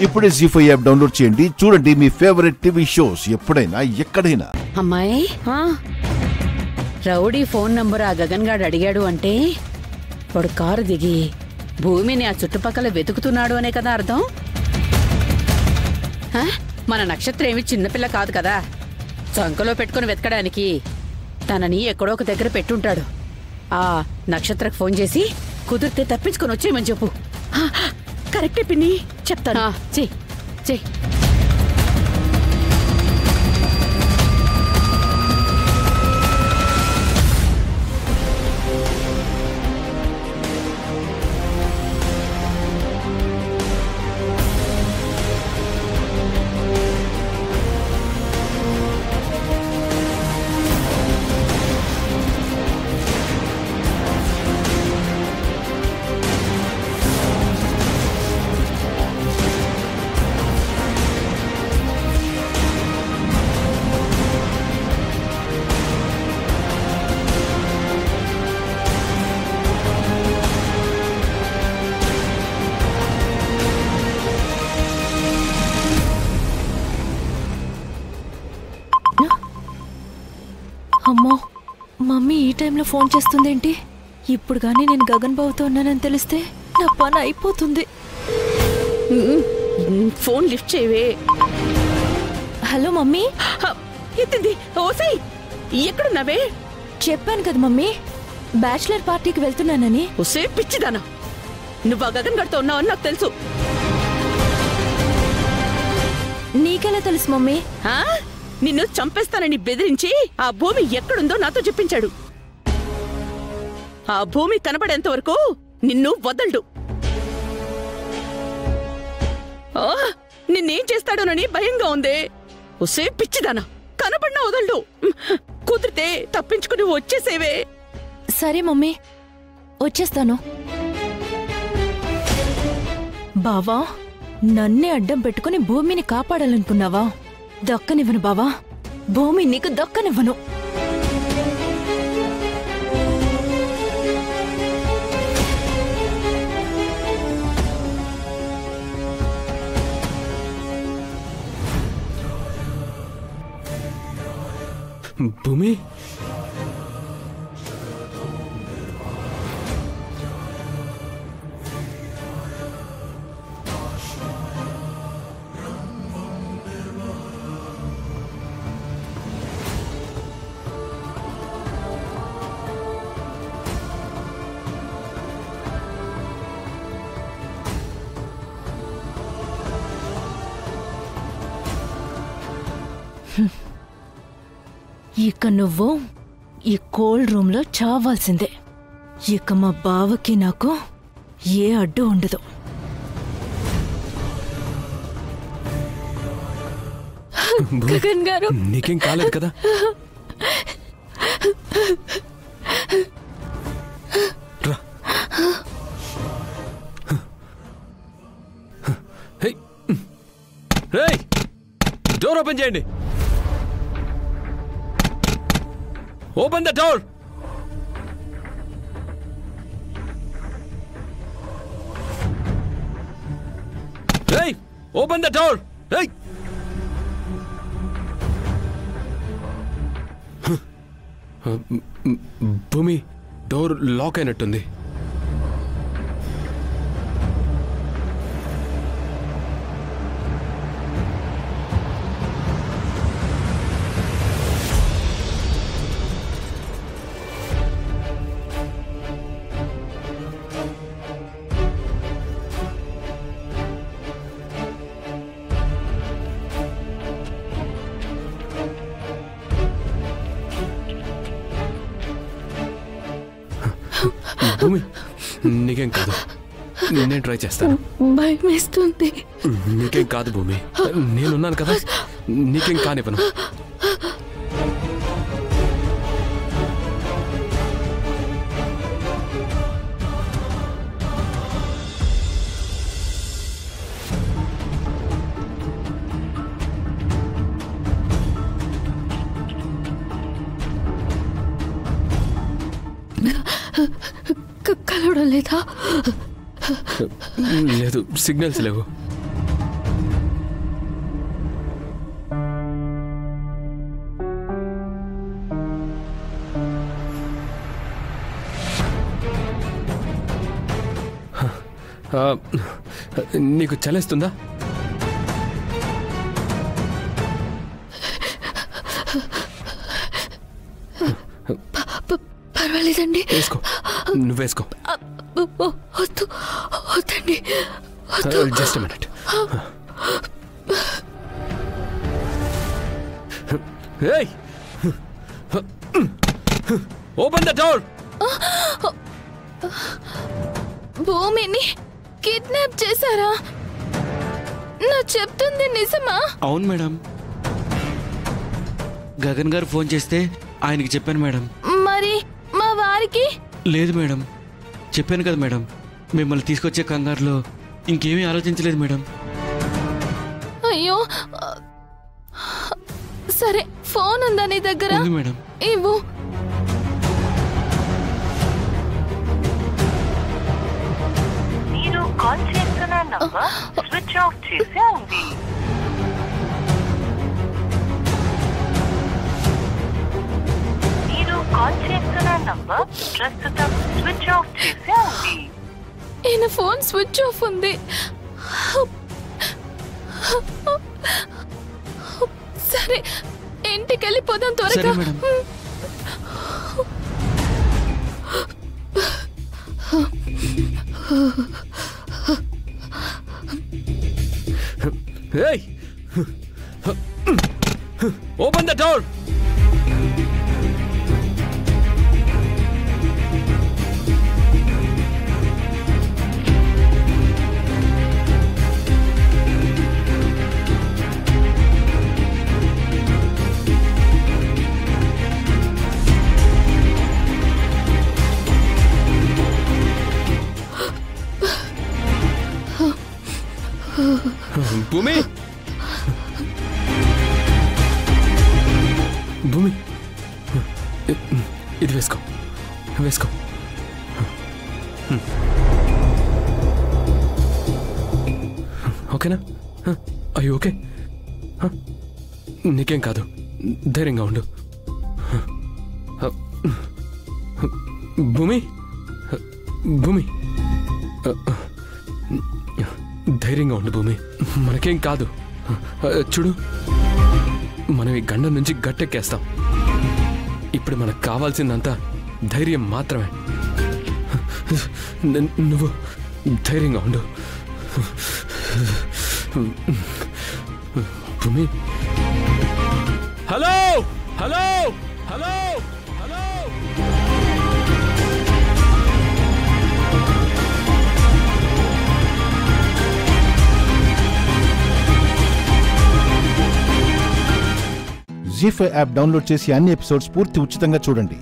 ఇప్పుడే జీ5 app download చేయండి. చూడండి మీ ఫేవరెట్ టీవీ షోస్ ఎప్పుడైనా ఎక్కడైనా. అమ్మాయి, రౌడీ ఫోన్ నంబర్ ఆ గగన్ గాడు అడిగాడు అంటే వాడు కారు దిగి భూమిని ఆ చుట్టుపక్కల వెతుకుతున్నాడు అనే కదా అర్థం. మన నక్షత్రం ఏమి చిన్నపిల్ల కాదు కదా, చంకలో పెట్టుకుని వెతకడానికి తనని ఎక్కడో ఒక దగ్గర పెట్టుంటాడు. ఆ నక్షత్రకు ఫోన్ చేసి కుదిరితే తప్పించుకొని వచ్చేయమని చెప్పు. కరెక్టే పిన్ని, చెప్తాను. చెయ్ చెయ్. అమ్మో, మమ్మీ ఈ టైంలో ఫోన్ చేస్తుందేంటి? ఇప్పుడు గానీ నేను గగన్ బాబుతో ఉన్నానని తెలిస్తే నా పని అయిపోతుంది. ఫోన్ లిఫ్ట్ చేయవే. Hello mummy. ఎత్తింది. ఓసై, ఎక్కడున్నావే? చెప్పాను కదా మమ్మీ, బ్యాచిలర్ పార్టీకి వెళ్తున్నానని. ఓసే పిచ్చిదానా, నువ్వు ఆ గగన్ గడితో ఉన్నావని నాకు తెలుసు. నీకెలా తెలుసు మమ్మీ? నిన్ను చంపేస్తానని బెదిరించి ఆ భూమి ఎక్కడుందో నాతో చెప్పించాడు. ఆ భూమి కనబడేంత వరకు నిన్ను వదలడు. నిన్నేం చేస్తాడోనని భయంగా ఉందే. ఒసే పిచ్చిదానా, కనబడినా వదలడు. కుదిరితే తప్పించుకుని వచ్చేసేవే. సరే మమ్మీ, వచ్చేస్తాను. బావా, నన్నే అడ్డం పెట్టుకుని భూమిని కాపాడాలనుకున్నావా? దక్కనివ్వను బావా, భూమి నీకు దక్కనివ్వను. భూమి, ఇక నువ్వు ఈ కోల్డ్ రూమ్ లో చావాల్సిందే. ఇక మా బావకి నాకు ఏ అడ్డు ఉండదు. గగన్ గారు, నీకేం కాలేదు కదా? డోర్ ఓపెన్ చేయండి. Open the door! Hey! Open the door! Hey! భూమి, డోర్ లాక్ అయినట్టుంది. భూమి, నీకేం కాదు, నేను ట్రై చేస్తాను. భయం వేస్తుంది. నీకేం కాదు భూమి, నేనున్నాను కదా, నీకేం కానివ్వను. కలవడం లేదా? లేదు, సిగ్నల్స్ లేవు. నీకు చలేస్తుందా? పర్వాలేదండి. వేసుకో, నువ్వేసుకో. వద్దండి. Just minute. Open the door. భూమిని కిడ్నాప్ చేశారా? నా చెప్తుంది నిజమా? అవును మేడం, గగన్ గారు ఫోన్ చేస్తే ఆయనకి చెప్పాను మేడం. మరి మా వారికి? లేదు మేడం, చెప్పాను కదా మేడం, మిమ్మల్ని తీసుకొచ్చే కంగారులో ఇంకేమీ ఆలోచించలేదు మేడం. అయ్యో, సరే ఫోన్ ఉందా నీ దగ్గర? ఉంది మేడం. ఇవ్వు. మీరు కాల్ చేస్తున్న నంబర్ స్విచ్ ఆఫ్ చేసి ఉంది. మీరు కాల్ చేస్తున్న నంబర్ ప్రస్తుతం స్విచ్ ఆఫ్ చేసి ఉంది. ఈయన ఫోన్ స్విచ్ ఆఫ్ ఉంది. సరే ఇంటికి వెళ్ళిపోదాం త్వరగా. సరే మేడం. Open the door. భూమి, భూమి, ఇది వేసుకో, వేసుకో. ఓకేనా? అయ్యో ఓకే, నీకేం కాదు, ధైర్యంగా ఉండు. భూమి, భూమి, ధైర్యంగా ఉండు భూమి, మనకేం కాదు. చూడు, మనం ఈ గండం నుంచి గట్టెక్కేస్తాం. ఇప్పుడు మనకు కావాల్సిందంతా ధైర్యం మాత్రమే. నువ్వు ధైర్యంగా ఉండు Bhoomi. Hello, hello, hello, hello. Zee five app download చేసి అన్ని ఎపిసోడ్స్ పూర్తి ఉచితంగా చూడండి.